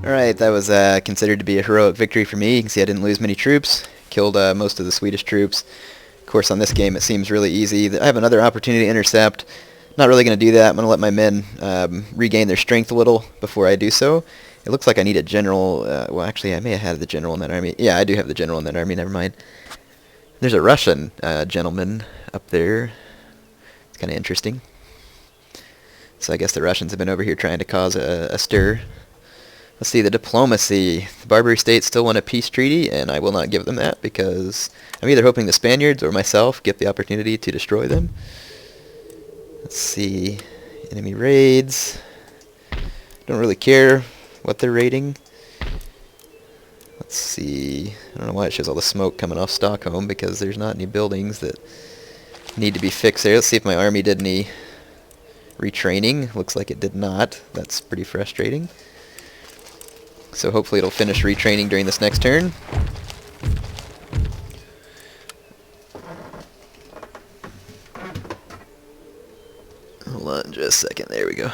Alright, that was considered to be a heroic victory for me. You can see I didn't lose many troops. Killed most of the Swedish troops. Of course, on this game it seems really easy. I have another opportunity to intercept. Not really going to do that. I'm going to let my men regain their strength a little before I do so. It looks like I need a general. Well, actually, I may have had the general in that army. Yeah, I do have the general in that army. Never mind. There's a Russian gentleman up there. It's kind of interesting. So I guess the Russians have been over here trying to cause a stir. Let's see, the diplomacy. The Barbary states still want a peace treaty, and I will not give them that because I'm either hoping the Spaniards or myself get the opportunity to destroy them. Let's see, enemy raids. Don't really care what they're raiding. Let's see, I don't know why it shows all the smoke coming off Stockholm because there's not any buildings that need to be fixed there. Let's see if my army did any retraining. Looks like it did not. That's pretty frustrating. So hopefully it'll finish retraining during this next turn. Hold on just a second. There we go.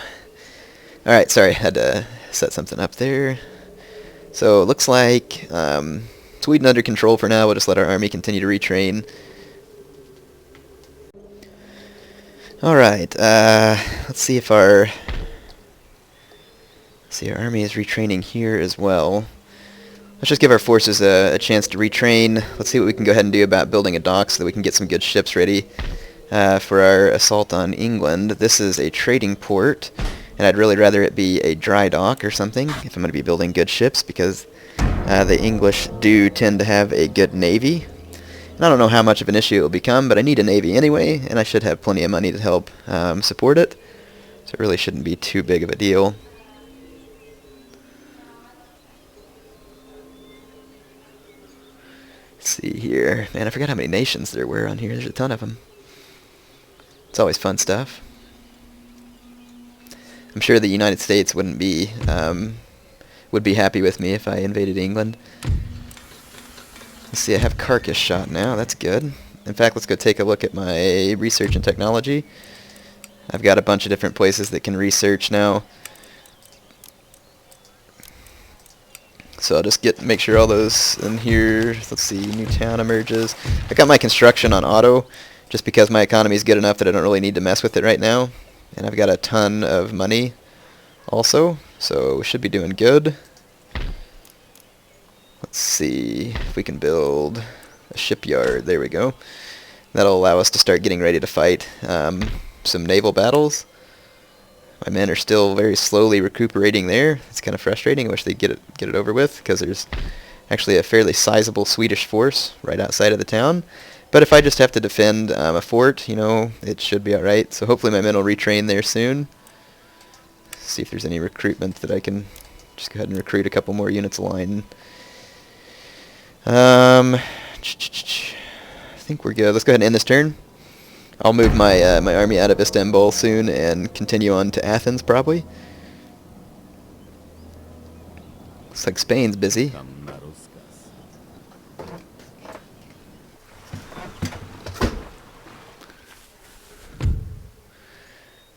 Alright, sorry. Had to set something up there. So it looks like Sweden under control for now. We'll just let our army continue to retrain. Alright, let's see if our army is retraining here as well. Let's just give our forces a chance to retrain. Let's see what we can go ahead and do about building a dock so that we can get some good ships ready for our assault on England. This is a trading port, and I'd really rather it be a dry dock or something if I'm going to be building good ships because the English do tend to have a good navy. And I don't know how much of an issue it will become, but I need a navy anyway, and I should have plenty of money to help support it. So it really shouldn't be too big of a deal. Let's see here. Man, I forgot how many nations there were on here. There's a ton of them. It's always fun stuff. I'm sure the United States would be happy with me if I invaded England. Let's see, I have carcass shot now. That's good. In fact, let's go take a look at my research and technology. I've got a bunch of different places that can research now. So I'll just make sure all those in here. Let's see, new town emerges. I got my construction on auto just because my economy is good enough that I don't really need to mess with it right now. And I've got a ton of money also, so we should be doing good. Let's see if we can build a shipyard. There we go. That'll allow us to start getting ready to fight some naval battles. My men are still very slowly recuperating there. It's kind of frustrating. I wish they'd get it over with because there's actually a fairly sizable Swedish force right outside of the town. But if I just have to defend a fort, you know, it should be alright. So hopefully my men will retrain there soon. See if there's any recruitment that I can just go ahead and recruit a couple more units of line. I think we're good. Let's go ahead and end this turn. I'll move my my army out of Istanbul soon and continue on to Athens probably. Looks like Spain's busy.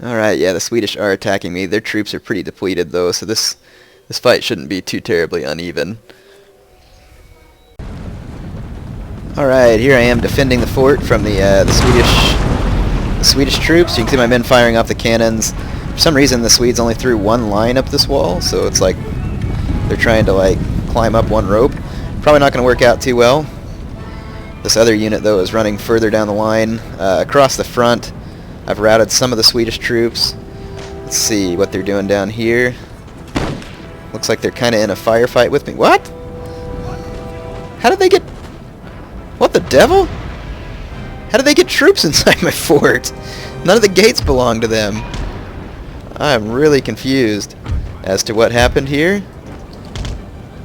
Alright, yeah, the Swedish are attacking me. Their troops are pretty depleted though, so this fight shouldn't be too terribly uneven. Alright, here I am defending the fort from the Swedish troops. You can see my men firing off the cannons. For some reason the Swedes only threw one line up this wall, so it's like they're trying to like climb up one rope. Probably not going to work out too well. This other unit though is running further down the line. Across the front I've routed some of the Swedish troops. Let's see what they're doing down here. Looks like they're kind of in a firefight with me. What? How did they get... What the devil? How did they get troops inside my fort? None of the gates belong to them. I'm really confused as to what happened here.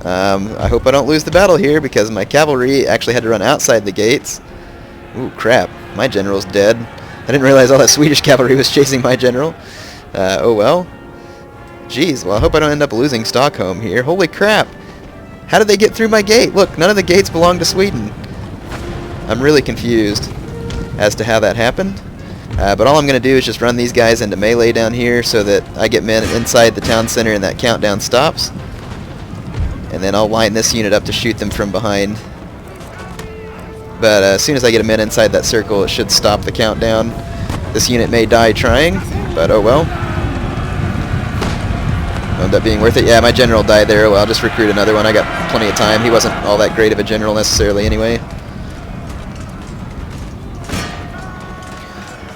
I hope I don't lose the battle here because my cavalry actually had to run outside the gates. Ooh, crap. My general's dead. I didn't realize all that Swedish cavalry was chasing my general. Oh well. Jeez, well I hope I don't end up losing Stockholm here. Holy crap. How did they get through my gate? Look, none of the gates belong to Sweden. I'm really confused as to how that happened. But all I'm going to do is just run these guys into melee down here so that I get men inside the town center and that countdown stops. And then I'll line this unit up to shoot them from behind. But as soon as I get a men inside that circle, it should stop the countdown. This unit may die trying, but oh well. Wound up being worth it. Yeah, my general died there. Well, I'll just recruit another one. I got plenty of time. He wasn't all that great of a general necessarily anyway.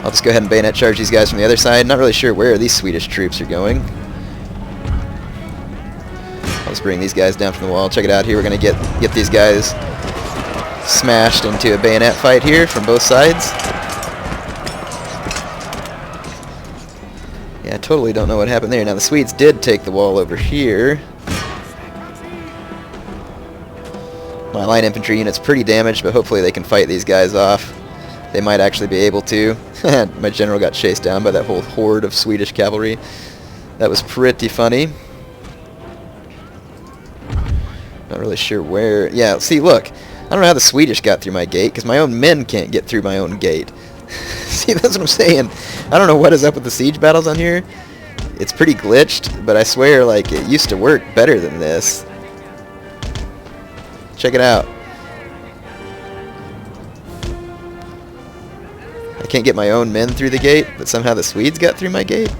I'll just go ahead and bayonet charge these guys from the other side. Not really sure where these Swedish troops are going. I'll just bring these guys down from the wall. Check it out here. We're going to get these guys smashed into a bayonet fight here from both sides. Yeah, I totally don't know what happened there. Now, the Swedes did take the wall over here. My line infantry unit's pretty damaged, but hopefully they can fight these guys off. They might actually be able to. My general got chased down by that whole horde of Swedish cavalry. That was pretty funny. Not really sure where. Yeah, see, look. I don't know how the Swedish got through my gate, because my own men can't get through my own gate. See, that's what I'm saying. I don't know what is up with the siege battles on here. It's pretty glitched, but I swear, like, it used to work better than this. Check it out. I can't get my own men through the gate, but somehow the Swedes got through my gate.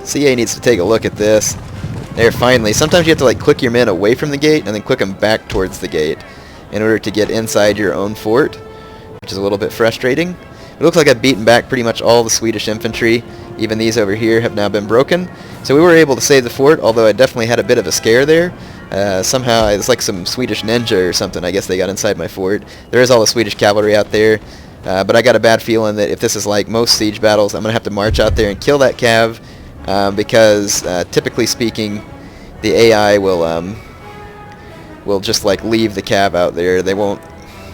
CA needs to take a look at this. There, finally. Sometimes you have to like click your men away from the gate and then click them back towards the gate in order to get inside your own fort, which is a little bit frustrating. It looks like I've beaten back pretty much all the Swedish infantry. Even these over here have now been broken. So we were able to save the fort, although I definitely had a bit of a scare there. Somehow, it's like some Swedish ninja or something. I guess they got inside my fort. There is all the Swedish cavalry out there. But I got a bad feeling that if this is like most siege battles, I'm going to have to march out there and kill that cav. Because typically speaking, the AI will just like leave the cav out there. They won't.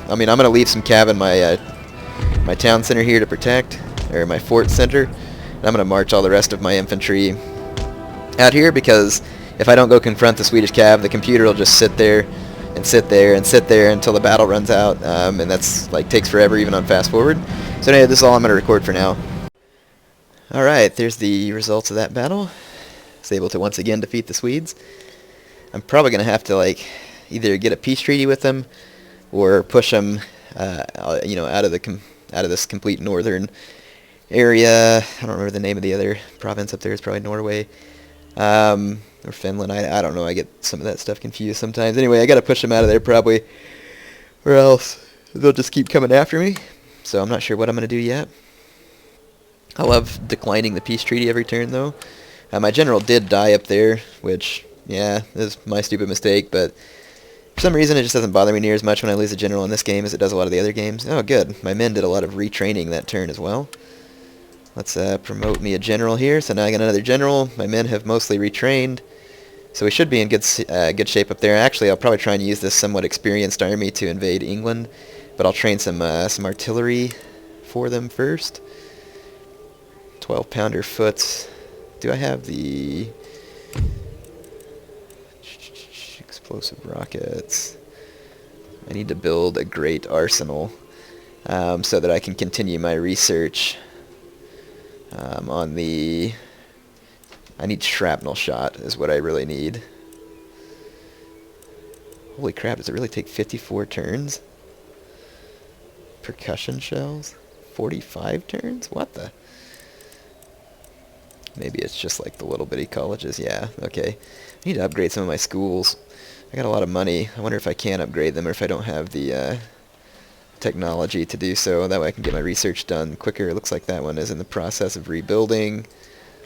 I mean, I'm going to leave some cav in my my town center here to protect, or my fort center. And I'm going to march all the rest of my infantry out here because if I don't go confront the Swedish cav, the computer will just sit there and sit there and sit there until the battle runs out, and that's like takes forever even on fast forward. So anyway, this is all I'm going to record for now. Alright, there's the results of that battle. I was able to once again defeat the Swedes. I'm probably going to have to like either get a peace treaty with them or push them you know, out of this complete northern area. I don't remember the name of the other province up there. It's probably Norway or Finland. I don't know. I get some of that stuff confused sometimes. Anyway, I got to push them out of there probably, or else they'll just keep coming after me. So I'm not sure what I'm going to do yet. I love declining the peace treaty every turn, though. My general did die up there, which, yeah, is my stupid mistake, but for some reason it just doesn't bother me near as much when I lose a general in this game as it does a lot of the other games. Oh, good. My men did a lot of retraining that turn as well. Let's promote me a general here. So now I got another general. My men have mostly retrained, so we should be in good shape up there. Actually, I'll probably try and use this somewhat experienced army to invade England, but I'll train some artillery for them first. 12-pounder foots. Do I have the explosive rockets? I need to build a great arsenal so that I can continue my research on the... I need shrapnel shot is what I really need. Holy crap, does it really take 54 turns? Percussion shells? 45 turns? What the... Maybe it's just like the little bitty colleges. Yeah, okay. I need to upgrade some of my schools. I got a lot of money. I wonder if I can upgrade them or if I don't have the technology to do so. That way I can get my research done quicker. It looks like that one is in the process of rebuilding.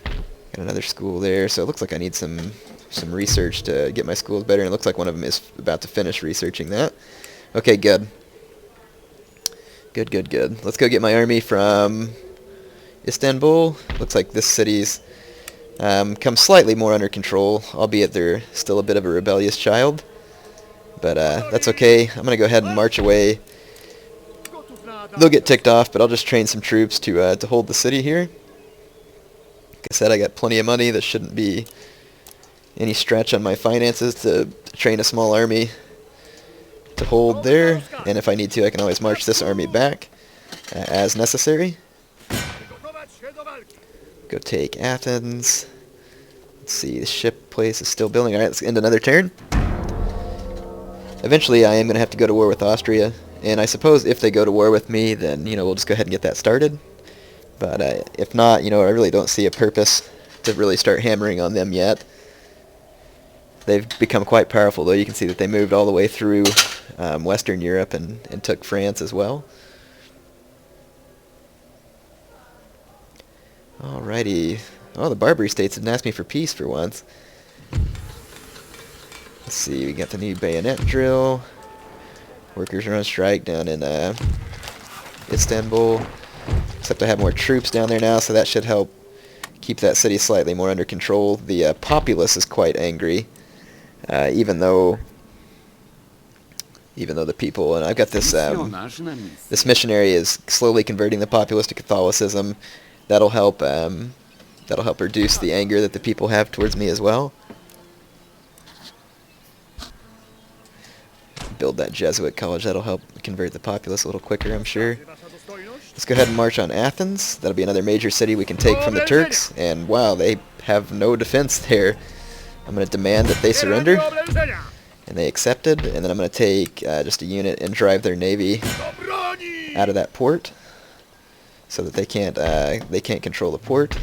Got another school there. So it looks like I need some research to get my schools better. And it looks like one of them is about to finish researching that. Okay, good. Good. Let's go get my army from Istanbul. Looks like this city's come slightly more under control, albeit they're still a bit of a rebellious child. But that's okay. I'm going to go ahead and march away. They'll get ticked off, but I'll just train some troops to hold the city here. Like I said, I got plenty of money. There shouldn't be any stretch on my finances to train a small army to hold there. And if I need to, I can always march this army back. as necessary. Go take Athens. Let's see, the ship place is still building. Alright, let's end another turn. Eventually I am going to have to go to war with Austria, and I suppose if they go to war with me, then, we'll just go ahead and get that started. But if not, I really don't see a purpose to really start hammering on them yet. They've become quite powerful, though. You can see that they moved all the way through Western Europe and took France as well. Alrighty. Oh, the Barbary States didn't ask me for peace for once. Let's see, we got the new bayonet drill. Workers are on strike down in Istanbul. Except I have more troops down there now, so that should help keep that city slightly more under control. The populace is quite angry, even though the people, and I've got this this missionary is slowly converting the populace to Catholicism. That'll help reduce the anger that the people have towards me as well. Build that Jesuit college. That'll help convert the populace a little quicker, I'm sure. Let's go ahead and march on Athens. That'll be another major city we can take from the Turks. And wow, they have no defense there. I'm going to demand that they surrender. And they accepted. And then I'm going to take just a unit and drive their navy out of that port, so that they can't control the port.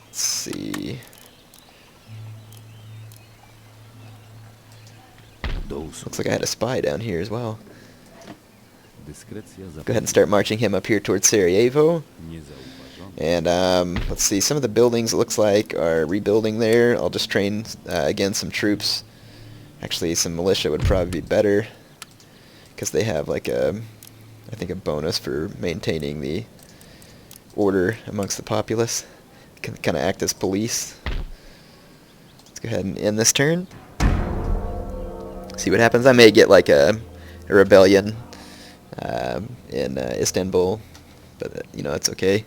Let's see. Looks like I had a spy down here as well. Go ahead and start marching him up here towards Sarajevo. And let's see, some of the buildings it looks like are rebuilding there. I'll just train again some troops. Actually, some militia would probably be better, because they have like I think a bonus for maintaining the order amongst the populace. Can kind of act as police. Let's go ahead and end this turn. See what happens. I may get like a rebellion in Istanbul, but it's okay.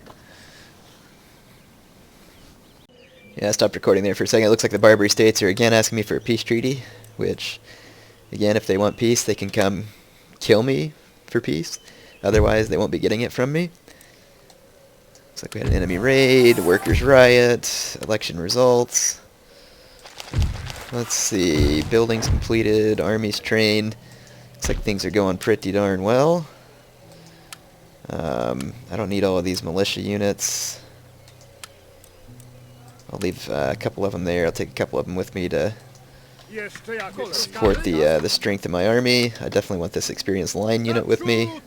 Yeah, I stopped recording there for a second. It looks like the Barbary States are again asking me for a peace treaty, which, again, if they want peace, they can come kill me for peace. Otherwise, they won't be getting it from me. Looks like we had an enemy raid, workers' riot, election results. Let's see, buildings completed, armies trained. Looks like things are going pretty darn well. I don't need all of these militia units. I'll leave a couple of them there. I'll take a couple of them with me to support the strength of my army. I definitely want this experienced line unit with me.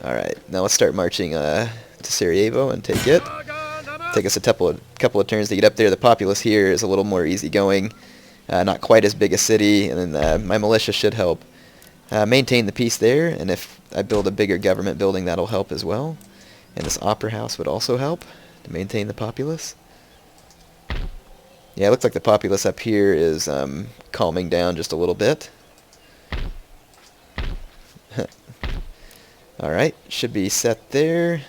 Alright, now let's start marching to Sarajevo and take it. Take us a couple of turns to get up there. The populace here is a little more easygoing, not quite as big a city, and then my militia should help maintain the peace there. And if I build a bigger government building, that'll help as well. And this opera house would also help to maintain the populace. Yeah, it looks like the populace up here is calming down just a little bit. Alright, should be set there.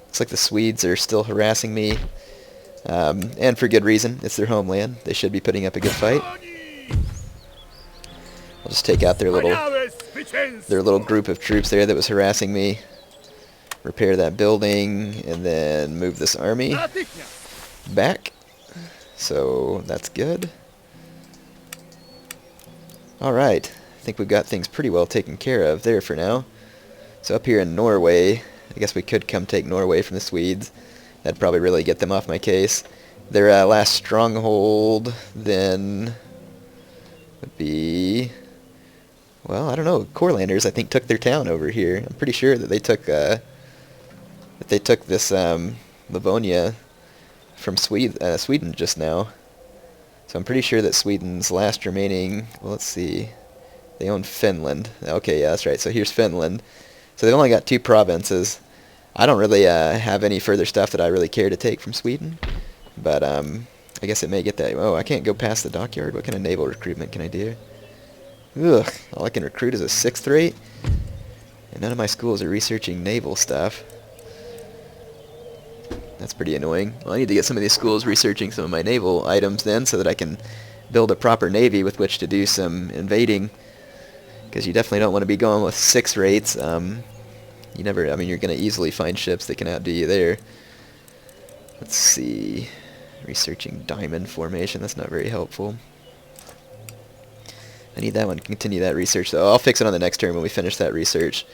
Looks like the Swedes are still harassing me, and for good reason. It's their homeland. They should be putting up a good fight. I'll just take out their little group of troops there that was harassing me, repair that building, and then move this army back. So that's good. Alright, I think we've got things pretty well taken care of there for now. So up here in Norway, I guess we could come take Norway from the Swedes. That'd probably really get them off my case. Their last stronghold then would be, well, I don't know. Courlanders, I think, took their town over here. I'm pretty sure that they took this Livonia from Sweden just now. So I'm pretty sure that Sweden's last remaining, well, let's see, they own Finland. Okay, yeah, that's right. So here's Finland. So they've only got 2 provinces. I don't really have any further stuff that I really care to take from Sweden, but I guess it may get that. Oh, I can't go past the dockyard. What kind of naval recruitment can I do? Ugh, all I can recruit is a 6th rate, and none of my schools are researching naval stuff. That's pretty annoying. Well, I need to get some of these schools researching some of my naval items then, so that I can build a proper navy with which to do some invading because you definitely don't want to be going with 6 rates. You never, I mean, you're going to easily find ships that can outdo you there. Let's see. Researching diamond formation, that's not very helpful. I need that one to continue that research, though. I'll fix it on the next turn when we finish that research.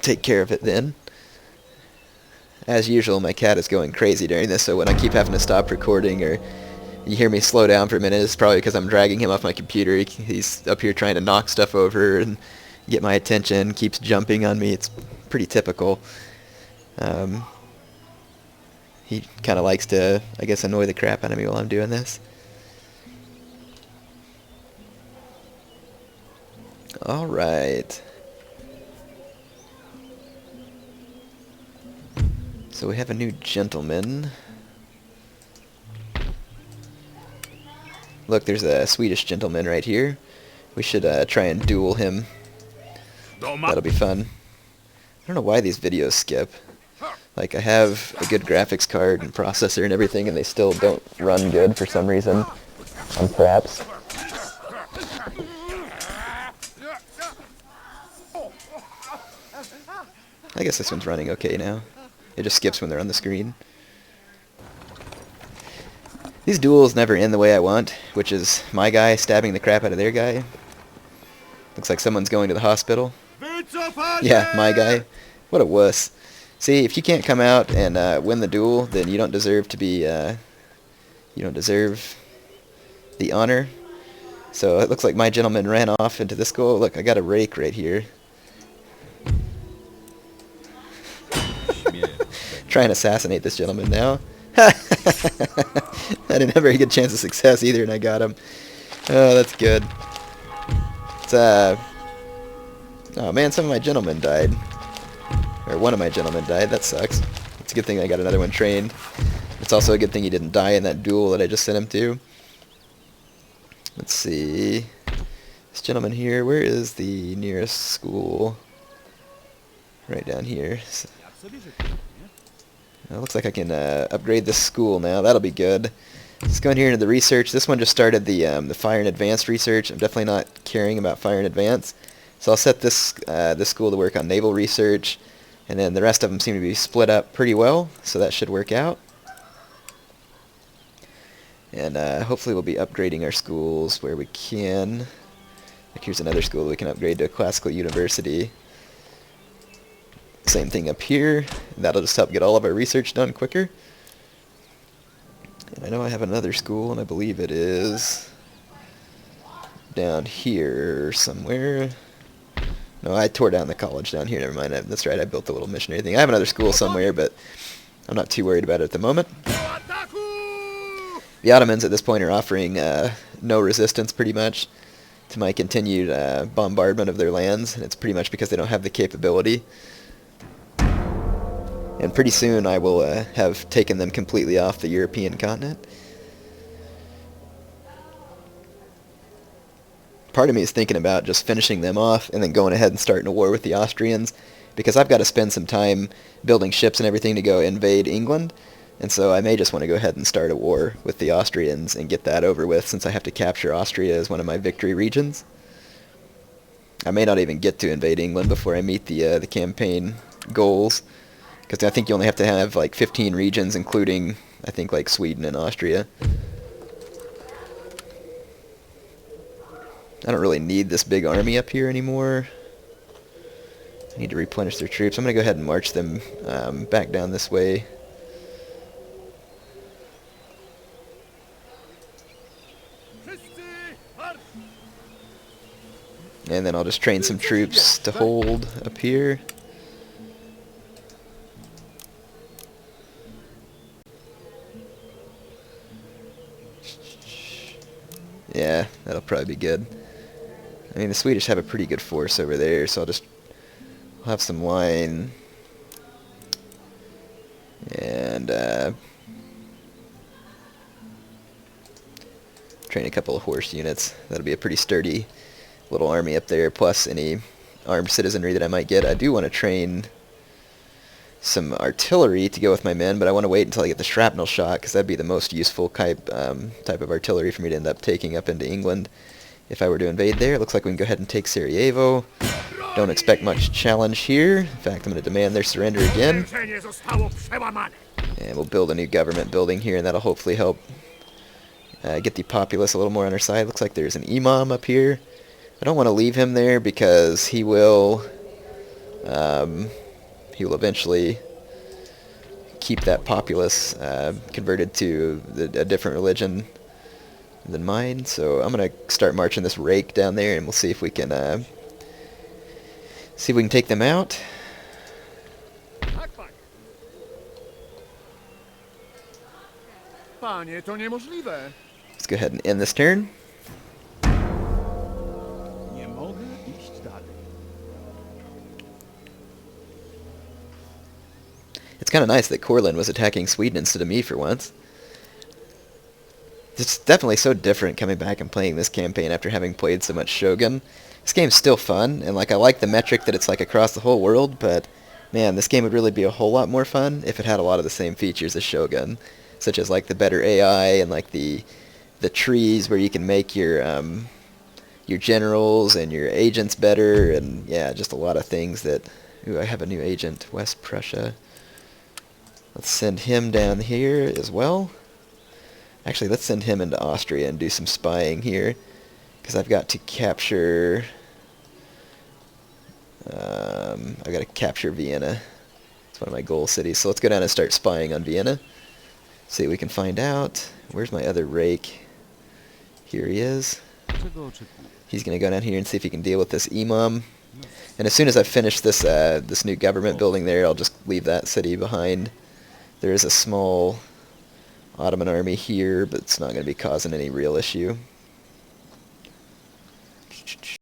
Take care of it then. As usual, my cat is going crazy during this, so when I keep having to stop recording or you hear me slow down for a minute, it's probably because I'm dragging him off my computer. He's up here trying to knock stuff over and get my attention, keeps jumping on me. It's pretty typical. He kind of likes to, I guess, annoy the crap out of me while I'm doing this. Alright. So we have a new gentleman. Look, there's a Swedish gentleman right here. We should try and duel him. That'll be fun. I don't know why these videos skip. Like, I have a good graphics card and processor and everything, and they still don't run good for some reason on Fraps. I guess this one's running okay now. It just skips when they're on the screen. These duels never end the way I want, which is my guy stabbing the crap out of their guy. Looks like someone's going to the hospital. Yeah, my guy. What a wuss. See, if you can't come out and win the duel, then you don't deserve to be, you don't deserve the honor. So it looks like my gentleman ran off into this goal. Look, I got a rake right here. Try and assassinate this gentleman now. I didn't have a very good chance of success either, and I got him. Oh, that's good. It's, oh man, some of my gentlemen died. Or one of my gentlemen died. That sucks. It's a good thing I got another one trained. It's also a good thing he didn't die in that duel that I just sent him to. Let's see. This gentleman here, where is the nearest school? Right down here. It looks like I can upgrade this school now. That'll be good. Let's go in here into the research. This one just started the fire and advanced research. I'm definitely not caring about fire and advanced. So I'll set this school to work on naval research. And then the rest of them seem to be split up pretty well. So that should work out. And hopefully we'll be upgrading our schools where we can. Like here's another school that we can upgrade to a classical university. Same thing up here. That'll just help get all of our research done quicker. And I know I have another school, and I believe it is down here somewhere. No, I tore down the college down here. Never mind. That's right. I built the little missionary thing. I have another school somewhere, but I'm not too worried about it at the moment. The Ottomans at this point are offering no resistance, pretty much, to my continued bombardment of their lands, and it's pretty much because they don't have the capability. And pretty soon I will have taken them completely off the European continent. Part of me is thinking about just finishing them off and then going ahead and starting a war with the Austrians, because I've got to spend some time building ships and everything to go invade England, and so I may just want to go ahead and start a war with the Austrians and get that over with, since I have to capture Austria as one of my victory regions. I may not even get to invade England before I meet the campaign goals, because I think you only have to have like 15 regions, including, I think, like Sweden and Austria. I don't really need this big army up here anymore. I need to replenish their troops. I'm going to go ahead and march them back down this way. And then I'll just train some troops to hold up here. Yeah, that'll probably be good. I mean, the Swedish have a pretty good force over there, so I'll have some line. And train a couple of horse units. That'll be a pretty sturdy little army up there, plus any armed citizenry that I might get. I do want to train some artillery to go with my men, but I want to wait until I get the shrapnel shot, because that'd be the most useful type of artillery for me to end up taking up into England. if I were to invade there. It looks like we can go ahead and take Sarajevo. Don't expect much challenge here. In fact, I'm going to demand their surrender again. And we'll build a new government building here, and that'll hopefully help get the populace a little more on our side. Looks like there's an imam up here. I don't want to leave him there because he will eventually keep that populace converted to a different religion than mine. So I'm going to start marching this rake down there, and we'll see if we can take them out. Let's go ahead and end this turn. It's kind of nice that Courland was attacking Sweden instead of me for once. It's definitely so different coming back and playing this campaign after having played so much Shogun. This game's still fun, and like I like the metric that it's like across the whole world, but man, this game would really be a whole lot more fun if it had a lot of the same features as Shogun, such as like the better AI and like the trees where you can make your generals and your agents better, and yeah, just a lot of things that... Ooh, I have a new agent, West Prussia. Let's send him down here as well. Actually, let's send him into Austria and do some spying here, because I've got to capture... I've got to capture Vienna. It's one of my goal cities. So let's go down and start spying on Vienna. See what we can find out. Where's my other rake? Here he is. He's going to go down here and see if he can deal with this imam. And as soon as I've finished this this new government building there, I'll just leave that city behind. There is a small Ottoman army here, but it's not going to be causing any real issue.